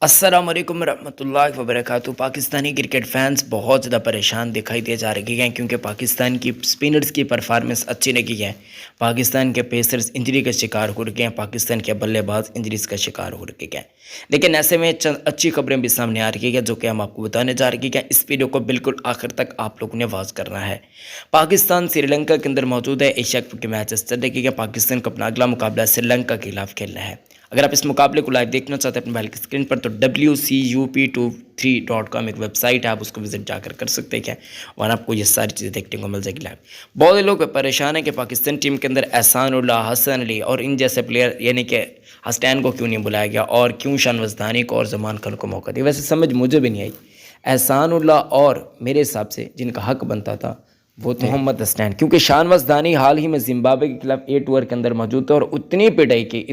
السلام علیکم ورحمۃ اللہ وبرکاتہ۔ پاکستانی کرکٹ فینس بہت زیادہ پریشان دکھائی دے جا رہے ہیں کیونکہ پاکستان کی سپنرز کی پرفارمنس اچھی نہیں ہے۔ پاکستان کے پیسرز انجری کا شکار ہو رکے ہیں، پاکستان کے بلے باز انجریز کا شکار ہو رکے ہیں۔ لیکن ایسے میں چند اچھی خبریں بھی سامنے آ رہی ہیں جو کہ ہم آپ کو بتانے جا رہے ہیں۔ اس ویڈیو کو بالکل آخر تک آپ لوگوں نے واچ کرنا ہے۔ پاکستان سری لنکا کے اندر موجود ہے، ایشیا کپ کے میچز چل رہے ہیں۔ پاکستان کو اپنا اگلا مقابلہ سری لنکا کے خلاف کھیلنا ہے۔ اگر آپ اس مقابلے کو لائیو دیکھنا چاہتے ہیں اپنے موبائل کی اسکرین پر تو WCUP23.com ایک ویب سائٹ ہے، آپ اس کو وزٹ جا کر سکتے ہیں اور آپ کو یہ ساری چیزیں دیکھنے کو مل جائے گی لائیو۔ بہت سے لوگ پریشان ہیں کہ پاکستان ٹیم کے اندر احسان اللہ، حسن علی اور ان جیسے پلیئر یعنی کہ ہسٹین کو کیوں نہیں بلایا گیا اور کیوں شانواز دانی کو اور زمان خان کو موقع دیا۔ ویسے سمجھ مجھے بھی نہیں آئی۔ احسان اللہ اور میرے حساب سے جن کا حق بنتا تھا وہ تھے محمد حسنین، کیونکہ شانواز دانی حال ہی میں زمبابوے کے خلاف 8 اوور کے اندر موجود تھے اور اتنی پٹائی کی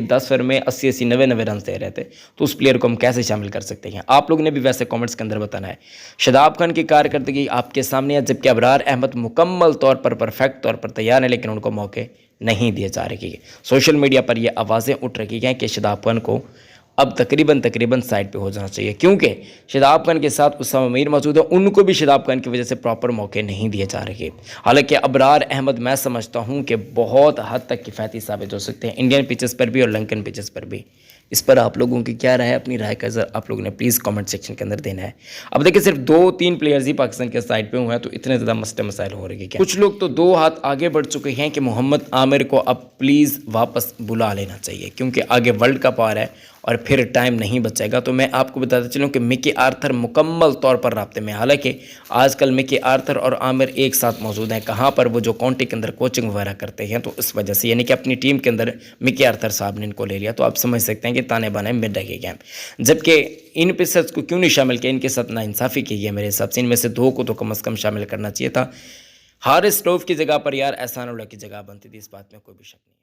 10 اوور میں 80 90 رنز دے رہے تھے، تو اس پلیئر کو ہم کیسے شامل کر سکتے ہیں؟ آپ لوگوں نے بھی ویسے کامنٹس کے اندر بتانا ہے۔ شاداب خان کی کارکردگی آپ کے سامنے ہے، جبکہ ابرار احمد مکمل طور پر پرفیکٹ طور پر تیار ہیں، لیکن ان کو موقع نہیں دیے جا رہے ہیں۔ سوشل میڈیا پر یہ آوازیں اٹھ رہی ہیں کہ شاداب خان کو اب تقریباً سائڈ پہ ہو جانا چاہیے، کیونکہ شاداب خان کے ساتھ اسامہ میر موجود ہے، ان کو بھی شاداب خان کی وجہ سے پراپر موقع نہیں دیے جا رہے۔ حالانکہ ابرار احمد میں سمجھتا ہوں کہ بہت حد تک کفایتی ثابت ہو سکتے ہیں انڈین پچز پر بھی اور لنکن پچز پر بھی۔ اس پر آپ لوگوں کی کیا رائے ہے؟ اپنی رائے کا آپ لوگوں نے پلیز کامنٹ سیکشن کے اندر دینا ہے۔ اب دیکھیں صرف 2-3 پلیئرز ہی پاکستان کے سائڈ پہ ہوئے ہیں تو اتنے زیادہ مسائل ہو رہے ہیں کیا؟ کچھ لوگ تو 2 ہاتھ آگے بڑھ چکے ہیں کہ محمد عامر کو اب پلیز واپس بلا لینا چاہیے، کیونکہ آگے ورلڈ کپ آ رہا ہے اور پھر ٹائم نہیں بچے گا۔ تو میں آپ کو بتاتا چلوں کہ مکی آرتھر مکمل طور پر رابطے میں، حالانکہ آج کل مکی آرتھر اور عامر ایک ساتھ موجود ہیں، کہاں پر وہ جو کاؤنٹی کے اندر کوچنگ وغیرہ کرتے ہیں، تو اس وجہ سے یعنی کہ اپنی ٹیم کے اندر مکی آرتھر صاحب نے ان کو لے لیا، تو آپ سمجھ سکتے ہیں کہ تانے بانے مل رہے ہیں۔ جبکہ ان پیسرز کو کیوں نہیں شامل کیا؟ ان کے ساتھ ناانصافی کی ہے میرے حساب سے، ان میں سے 2 کو تو کم از کم شامل کرنا چاہیے تھا۔ حارث روف کی جگہ پر یار احسان اللہ کی جگہ بنتی تھی، اس بات میں کوئی بھی شک نہیں ہے۔